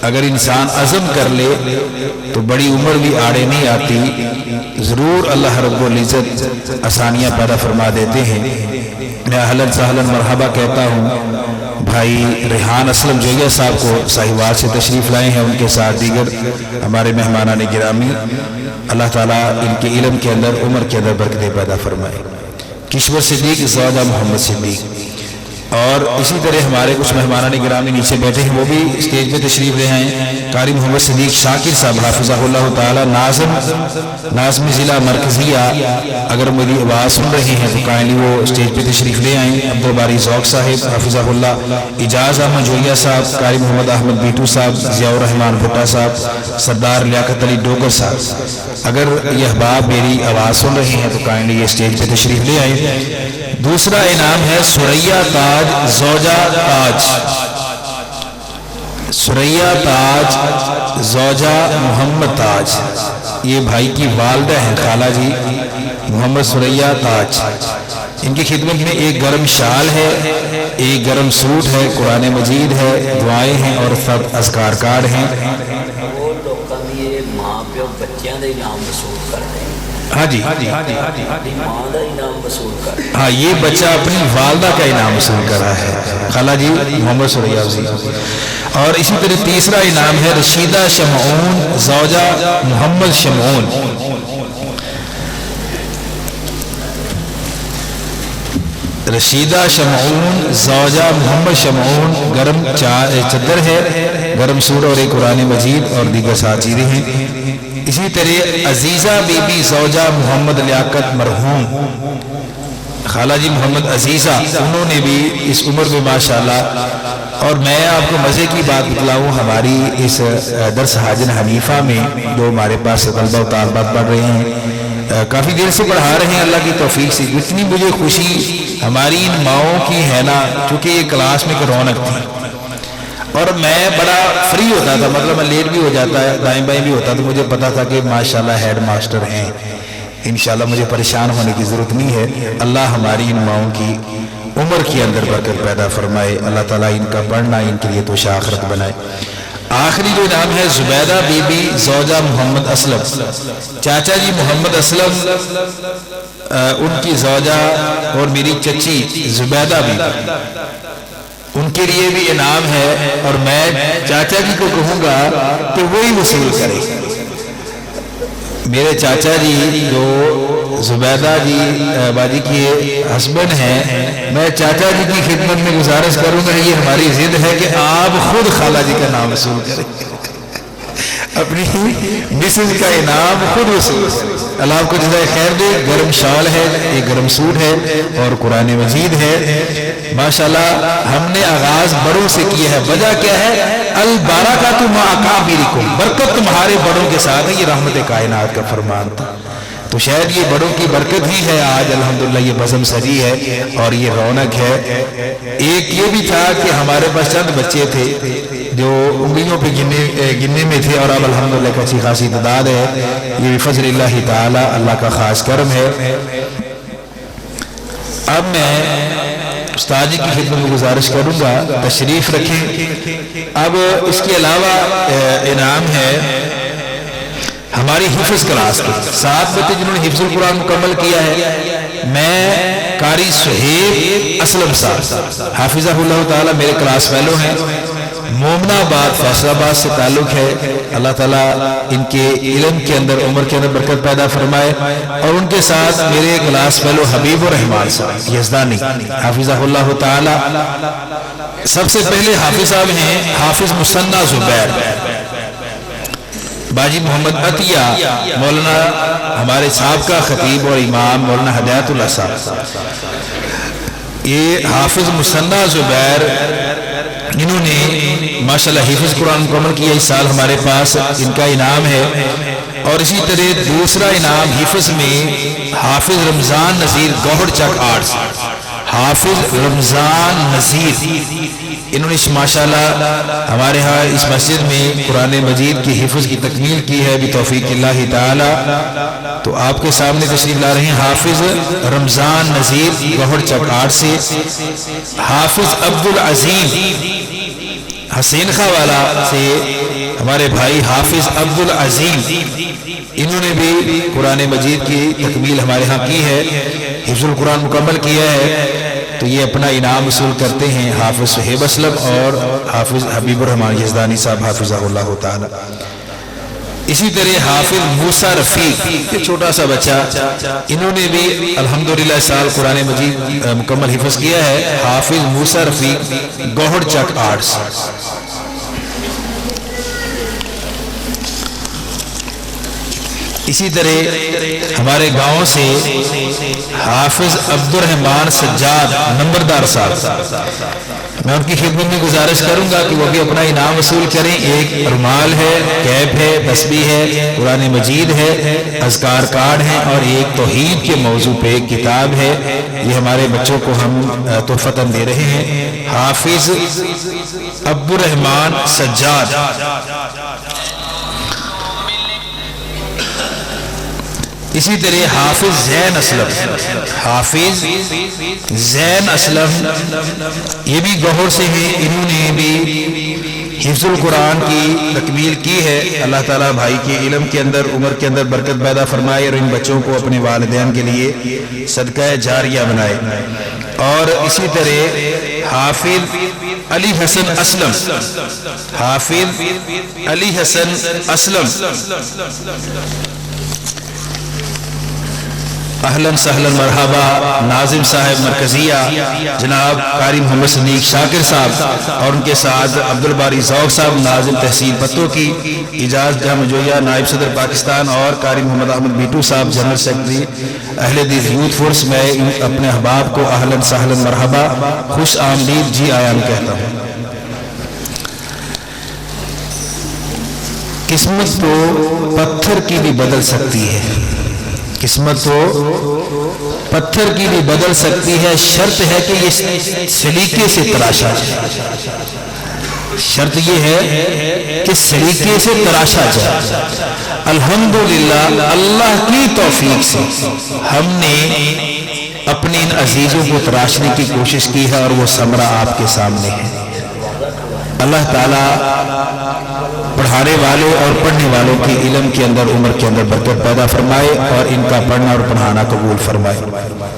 اگر انسان عزم کر لے تو بڑی عمر بھی آڑے نہیں آتی، ضرور اللہ رب العزت آسانیاں پیدا فرما دیتے ہیں۔ میں اہلاً سہلاً مرحبا کہتا ہوں بھائی ریحان اسلم جویہ صاحب کو ساہیوال سے تشریف لائے ہیں، ان کے ساتھ دیگر ہمارے مہمانان گرامی، اللہ تعالیٰ ان کے علم کے اندر عمر کے اندر برکتیں پیدا فرمائے۔ کشور صدیق زوجہ محمد صدیق، اور اسی طرح ہمارے کچھ مہمانان گرامی نیچے بیٹھے ہیں، وہ بھی اسٹیج پہ تشریف لے آئیں۔ قاری محمد صدیق شاکر صاحب حافظہ اللہ تعالی ناظم ضلع مرکزیہ، اگر میری آواز سن رہے ہیں تو کائنڈلی وہ اسٹیج پہ تشریف لے آئیں۔ عبدالباری ذوق صاحب حافظہ اللہ، اجاز احمد جویہ صاحب، قاری محمد احمد بیٹو صاحب، ضیاء الرحمن بھٹا صاحب، سردار لیاقت علی ڈوگر صاحب، اگر یہ احباب میری آواز سن رہے ہیں تو کائنڈلی یہ اسٹیج پہ تشریف لے آئیں۔ دوسرا انعام ہے سریہ تاج زوجہ تاج، سریہ تاج زوجہ محمد تاج، یہ بھائی کی والدہ ہیں خالہ جی محمد سریہ تاج۔ ان کی خدمت میں ایک گرم شال ہے، ایک گرم سوٹ ہے، قرآن مجید ہے، دعائیں ہیں اور سب اذکار کارڈ ہیں۔ ہاں جی ہاں، یہ بچہ اپنی والدہ کا انعام وصول کر رہا ہے، خالہ جی محمد سریہ جی۔ اور اسی طرح تیسرا انعام ہے رشیدہ شمعون زوجہ محمد شمعون، رشیدہ شمعون زوجہ محمد شمعون، گرم چادر ہے، گرم سوٹ اور ایک قرآن مجید اور دیگر ساتھ چیزیں ہیں۔ اسی طرح عزیزہ بی بی زوجہ محمد لیاقت مرحوم، خالہ جی محمد عزیزہ، انہوں نے بھی اس عمر میں ماشاءاللہ، اور میں آپ کو مزے کی بات بتلاؤں، ہماری اس درس حاجن حنیفہ میں جو ہمارے پاس طلبہ و طالبات پڑھ رہے ہیں، کافی دیر سے پڑھا رہے ہیں اللہ کی توفیق سے، اتنی مجھے خوشی ہماری ان ماؤں کی ہے نا، چونکہ یہ کلاس میں ایک رونق تھی اور میں بڑا فری ہوتا تھا، مطلب میں لیٹ بھی ہو جاتا ہے، دائیں بائیں بھی ہوتا، تو مجھے پتا تھا کہ ماشاءاللہ ہیڈ ماسٹر ہیں، انشاءاللہ مجھے پریشان ہونے کی ضرورت نہیں ہے۔ اللہ ہماری ان ماؤں کی عمر کے اندر برکت پیدا فرمائے، اللہ تعالیٰ ان کا پڑھنا ان کے لیے تو آخرت بنائے۔ آخری جو نام ہے زبیدہ بی بی زوجہ محمد اسلم، چاچا جی محمد اسلم، ان کی زوجہ اور میری چچی زبیدہ بی بی، ان کے لیے بھی انعام ہے، اور میں چاچا جی کو کہوں گا کہ وہی وصول کرے۔ میرے چاچا جی جو زبیدہ جی باجی کے ہسبینڈ ہیں، میں چاچا جی کی خدمت میں گزارش کروں گا، یہ ہماری ضد ہے کہ آپ خود خالہ جی کا نام وصول کریں، اپنی مسز کا انعام خود وصول کریں۔ اللہ آپ کو جزائے خیر دے۔ گرم شال ہے، ایک گرم سوٹ ہے اور قرآن مجید ہے، ماشاءاللہ۔ ہم نے آغاز بڑوں سے کیا ہے، وجہ کیا ہے؟ البرکۃ مع اکابرکم، برکت تمہارے بڑوں کے ساتھ ہے، یہ رحمت کائنات کا فرمان تھا، تو شاید یہ بڑوں کی برکت ہی ہے آج الحمدللہ یہ بزم سجی ہے اور یہ رونق ہے۔ ایک یہ بھی تھا کہ ہمارے پاس چند بچے تھے جو انگلیوں پہ گننے میں تھے، اور اب الحمدللہ ایک اچھی خاصی تعداد ہے، یہ بفضل اللہ تعالی، اللہ کا خاص کرم ہے۔ اب میں استاد جی کی خدمت میں گزارش کروں گا تشریف رکھیں۔ اب اس کے علاوہ انعام ہے ہماری حفظ کلاس کے 7 بچے جنہوں نے حفظ القرآن مکمل کیا ہے۔ میں قاری سہیب اسلم صاحب حافظہ اللہ تعالی میرے کلاس فیلو ہیں، مومن آباد فیصل آباد سے تعلق ہے، اللہ تعالیٰ ان کے علم کے اندر عمر کے اندر برکت پیدا فرمائے۔ اور ان کے ساتھ میرے کلاس فیلو حبیب الرحمان صاحب یزدانی حافظہ اللہ تعالی۔ سب سے پہلے حافظ صاحب ہیں حافظ مثنی زبیر باجی محمد عطیہ، مولانا ہمارے سابقہ خطیب اور امام مولانا ہدایت اللہ صاحب، یہ حافظ مثنی زبیر، انہوں نے ماشاءاللہ حفظ قرآن مکمل کیا، اس سال ہمارے پاس ان کا انعام ہے۔ اور اسی طرح دوسرا انعام حفظ میں حافظ رمضان نذیر گوہر چک آرٹس، حافظ رمضان نذیر، انہوں نے ماشاءاللہ ہمارے ہاں اس مسجد میں قرآن مجید کی حفظ کی تکمیل کی ہے بتوفیق اللہ تعالی۔ تو آپ کے سامنے تشریف لا رہے ہیں حافظ رمضان نذیر گوہر چک آرٹ سے، حافظ عبدالعظیم حسین خواہ والا سے ہمارے بھائی حافظ عبدالعظیم، انہوں نے بھی قرآن مجید کی تکمیل ہمارے ہاں کی ہے، حفظ القرآن مکمل کیا ہے، تو یہ اپنا انعام وصول کرتے ہیں حافظ صہیب اسلم اور حافظ حبیب الرحمن یزدانی صاحب حافظہ اللہ تعالی۔ اسی طرح حافظ موسیٰ رفیق، یہ چھوٹا سا بچہ، انہوں نے بھی الحمدللہ سال قرآن مجید مکمل حفظ کیا ہے، حافظ موسیٰ رفیق، گوہڑ چک آرٹس۔ اسی طرح ہمارے گاؤں سے حافظ عبدالرحمن سجاد نمبردار صاحب، میں ان کی خدمت میں گزارش کروں گا کہ وہ بھی اپنا انعام وصول کریں۔ ایک رومال ہے، کیپ ہے، تسبیح ہے، قرآن مجید ہے، اذکار کارڈ ہیں، اور ایک توحید کے موضوع پہ ایک کتاب ہے، یہ ہمارے بچوں کو ہم تحفتاً دے رہے ہیں۔ حافظ عبدالرحمن سجاد۔ اسی طرح حافظ زین اسلم، حافظ زین اسلم یہ بھی گوہر سے ہیں، انہوں نے بھی حفظ القرآن کی تکمیل کی ہے۔ اللہ تعالیٰ بھائی کے علم کے اندر، عمر کے اندر برکت پیدا فرمائے، اور ان بچوں کو اپنے والدین کے لیے صدقہ جاریہ بنائے۔ اور اسی طرح حافظ علی حسن اسلم، حافظ علی حسن اسلم، اہلاً سہلاً مرحبا۔ ناظم صاحب مرکزیہ جناب قاری محمد صدیق شاکر صاحب، اور ان کے ساتھ عبدالباری ذوق صاحب ناظم تحصیل پتو کی، اجاز جامع جویہ نائب صدر پاکستان، اور قاری محمد احمد بیٹو صاحب جنرل سیکرٹری اہل حدیث یوتھ فورس۔ میں اپنے احباب کو اہلاً سہلاً مرحبا، خوش آمدید، جی آیاں کہتا ہوں۔ قسمت تو پتھر کی بھی بدل سکتی ہے، قسمت تو پتھر کی بھی بدل سکتی ہے، شرط ہے کہ یہ سلیقے سے تراشا جائے، شرط یہ ہے کہ سلیقے سے تراشا جائے۔ الحمدللہ اللہ کی توفیق سے ہم نے اپنے ان عزیزوں کو تراشنے کی کوشش کی ہے، اور وہ ثمرہ آپ کے سامنے ہے۔ اللہ تعالیٰ پڑھانے والوں اور پڑھنے والوں کے علم کے اندر، عمر کے اندر برکت پیدا فرمائے، اور ان کا پڑھنا اور پڑھانا قبول فرمائے۔